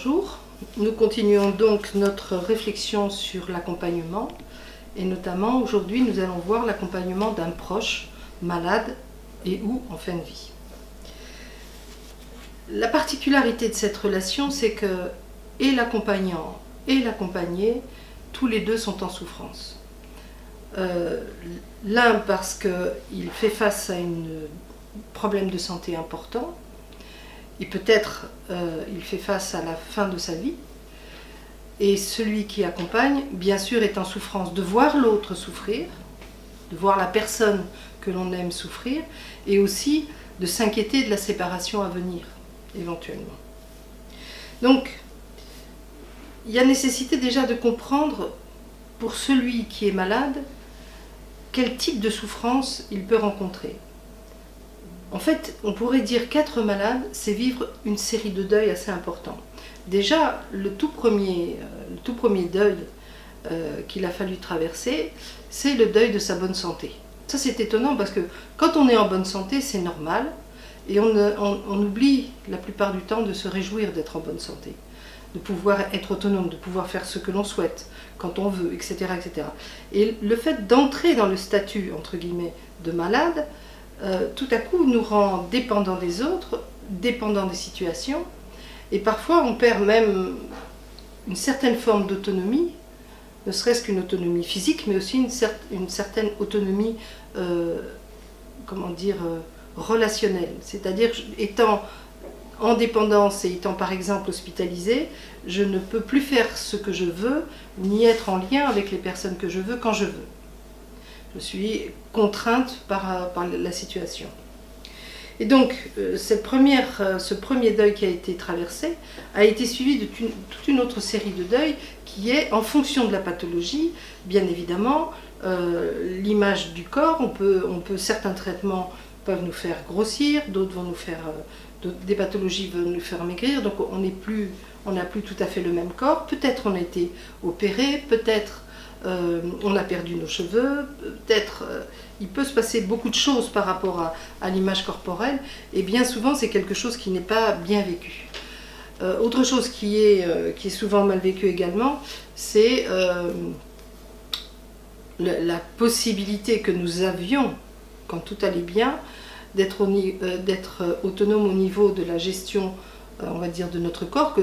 Bonjour, nous continuons donc notre réflexion sur l'accompagnement et notamment aujourd'hui nous allons voir l'accompagnement d'un proche malade et ou en fin de vie. La particularité de cette relation, c'est que et l'accompagnant et l'accompagné, tous les deux sont en souffrance. L'un parce qu'il fait face à un problème de santé important, et peut-être il fait face à la fin de sa vie, et celui qui accompagne, bien sûr, est en souffrance de voir l'autre souffrir, de voir la personne que l'on aime souffrir, et aussi de s'inquiéter de la séparation à venir, éventuellement. Donc, il y a nécessité déjà de comprendre, pour celui qui est malade, quel type de souffrance il peut rencontrer. En fait, on pourrait dire qu'être malade, c'est vivre une série de deuils assez importants. Déjà, le tout premier deuil qu'il a fallu traverser, c'est le deuil de sa bonne santé. Ça, c'est étonnant parce que quand on est en bonne santé, c'est normal et on oublie la plupart du temps de se réjouir d'être en bonne santé, de pouvoir être autonome, de pouvoir faire ce que l'on souhaite, quand on veut, etc., etc. Et le fait d'entrer dans le statut, entre guillemets, de malade, tout à coup nous rend dépendants des autres, dépendants des situations, et parfois on perd même une certaine forme d'autonomie, ne serait-ce qu'une autonomie physique, mais aussi une certaine autonomie, relationnelle. C'est-à-dire, étant en dépendance et étant par exemple hospitalisée, je ne peux plus faire ce que je veux, ni être en lien avec les personnes que je veux quand je veux. Je suis contrainte par la situation. Et donc, ce premier deuil qui a été traversé a été suivi de toute une autre série de deuils qui est, en fonction de la pathologie, bien évidemment, l'image du corps. Certains traitements peuvent nous faire grossir, d'autres vont nous faire... des pathologies vont nous faire maigrir, donc on n'a plus tout à fait le même corps. Peut-être on a été opéré, peut-être on a perdu nos cheveux, peut-être il peut se passer beaucoup de choses par rapport à l'image corporelle, et bien souvent c'est quelque chose qui n'est pas bien vécu. Autre chose qui est souvent mal vécu également, c'est la possibilité que nous avions, quand tout allait bien, d'être autonome au niveau de la gestion, on va dire, de notre corps,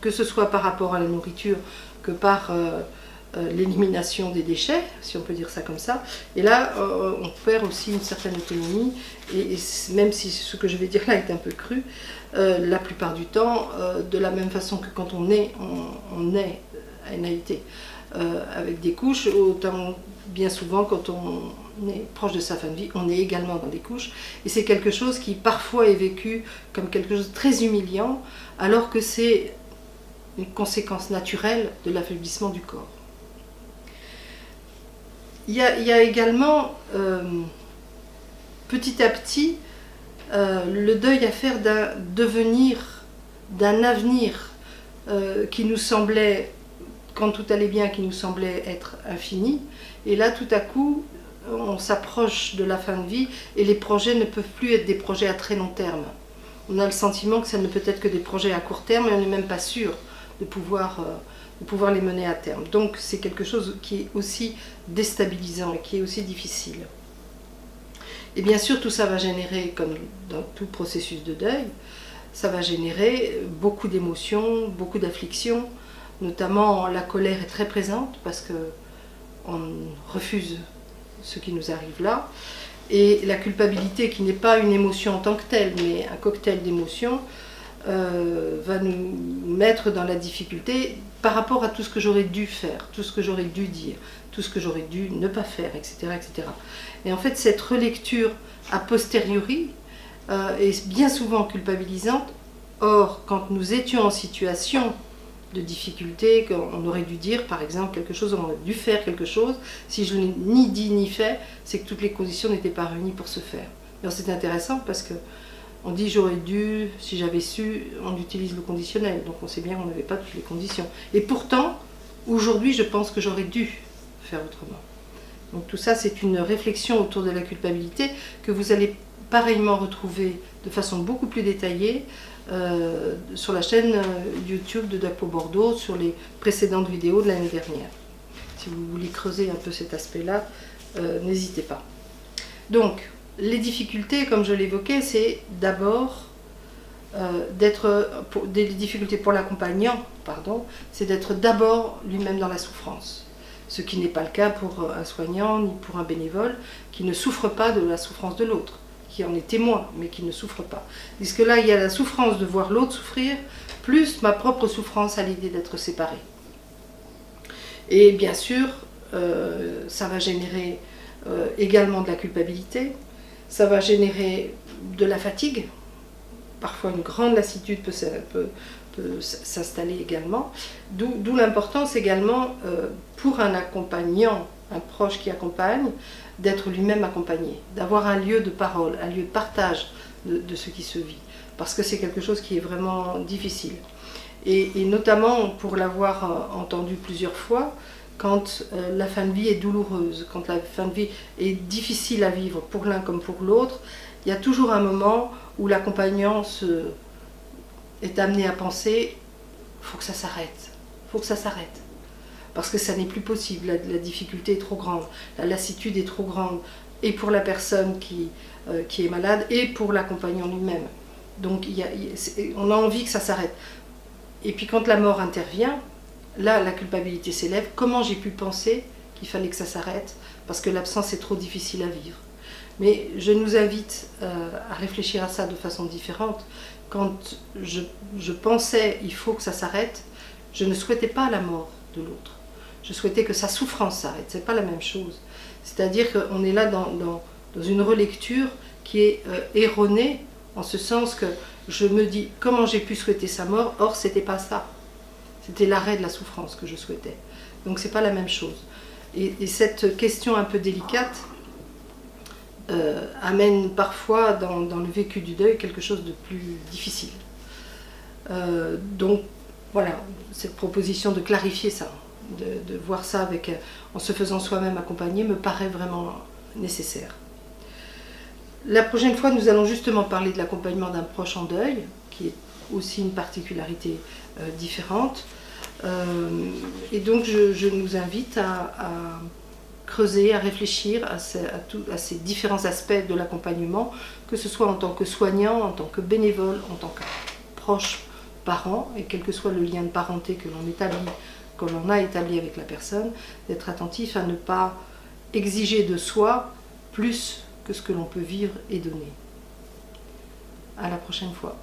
que ce soit par rapport à la nourriture, que par l'élimination des déchets, si on peut dire ça comme ça. Et là, on perd aussi une certaine autonomie, et même si ce que je vais dire là est un peu cru, la plupart du temps, de la même façon que quand on est à NAIT avec des couches, autant bien souvent quand on est proche de sa fin de vie, on est également dans des couches, et c'est quelque chose qui parfois est vécu comme quelque chose de très humiliant, alors que c'est une conséquence naturelle de l'affaiblissement du corps. Il y a également, petit à petit, le deuil à faire d'un devenir, d'un avenir qui nous semblait, quand tout allait bien, qui nous semblait être infini. Et là, tout à coup, on s'approche de la fin de vie et les projets ne peuvent plus être des projets à très long terme. On a le sentiment que ça ne peut être que des projets à court terme et on n'est même pas sûr de pouvoir les mener à terme. Donc c'est quelque chose qui est aussi déstabilisant et qui est aussi difficile. Et bien sûr, tout ça va générer, comme dans tout processus de deuil, ça va générer beaucoup d'émotions, beaucoup d'afflictions, notamment la colère est très présente parce qu'on refuse ce qui nous arrive là, et la culpabilité, qui n'est pas une émotion en tant que telle, mais un cocktail d'émotions, va nous mettre dans la difficulté par rapport à tout ce que j'aurais dû faire, tout ce que j'aurais dû dire, tout ce que j'aurais dû ne pas faire, etc., etc. Et en fait, cette relecture a posteriori est bien souvent culpabilisante. Or, quand nous étions en situation de difficulté, qu'on aurait dû dire par exemple quelque chose, on aurait dû faire quelque chose, si je n'ai ni dit ni fait, c'est que toutes les conditions n'étaient pas réunies pour se faire. Alors c'est intéressant parce que on dit j'aurais dû, si j'avais su, on utilise le conditionnel, donc on sait bien qu'on n'avait pas toutes les conditions. Et pourtant, aujourd'hui, je pense que j'aurais dû faire autrement. Donc tout ça, c'est une réflexion autour de la culpabilité que vous allez pareillement retrouver de façon beaucoup plus détaillée sur la chaîne YouTube de DocPo Bordeaux sur les précédentes vidéos de l'année dernière. Si vous voulez creuser un peu cet aspect-là, n'hésitez pas. Donc, les difficultés, comme je l'évoquais, c'est d'abord des difficultés pour l'accompagnant, pardon, c'est d'être d'abord lui-même dans la souffrance. Ce qui n'est pas le cas pour un soignant ni pour un bénévole qui ne souffre pas de la souffrance de l'autre, qui en est témoin, mais qui ne souffre pas. Puisque là, il y a la souffrance de voir l'autre souffrir, plus ma propre souffrance à l'idée d'être séparé. Et bien sûr, ça va générer également de la culpabilité, ça va générer de la fatigue, parfois une grande lassitude peut s'installer également, d'où l'importance également pour un accompagnant, un proche qui accompagne, d'être lui-même accompagné, d'avoir un lieu de parole, un lieu de partage de ce qui se vit, parce que c'est quelque chose qui est vraiment difficile. Et notamment pour l'avoir entendu plusieurs fois, quand la fin de vie est douloureuse, quand la fin de vie est difficile à vivre pour l'un comme pour l'autre, il y a toujours un moment où l'accompagnant est amené à penser « faut que ça s'arrête, faut que ça s'arrête ». Parce que ça n'est plus possible, la difficulté est trop grande, la lassitude est trop grande, et pour la personne qui est malade, et pour l'accompagnant lui-même. Donc on a envie que ça s'arrête. Et puis quand la mort intervient, là la culpabilité s'élève. Comment j'ai pu penser qu'il fallait que ça s'arrête? Parce que l'absence est trop difficile à vivre. Mais je nous invite à réfléchir à ça de façon différente. Quand je pensais il faut que ça s'arrête, je ne souhaitais pas la mort de l'autre. Je souhaitais que sa souffrance s'arrête. C'est pas la même chose. C'est-à-dire qu'on est là dans une relecture qui est erronée, en ce sens que je me dis comment j'ai pu souhaiter sa mort, or c'était pas ça. C'était l'arrêt de la souffrance que je souhaitais. Donc c'est pas la même chose. Et cette question un peu délicate amène parfois dans le vécu du deuil quelque chose de plus difficile. Donc voilà, cette proposition de clarifier ça, de voir ça en se faisant soi-même accompagner me paraît vraiment nécessaire. La prochaine fois, nous allons justement parler de l'accompagnement d'un proche en deuil, qui est aussi une particularité différente. Et donc je nous invite à creuser, à réfléchir à ces différents aspects de l'accompagnement, que ce soit en tant que soignant, en tant que bénévole, en tant que proche parent, et quel que soit le lien de parenté que l'on a établi avec la personne, d'être attentif à ne pas exiger de soi plus que ce que l'on peut vivre et donner. À la prochaine fois.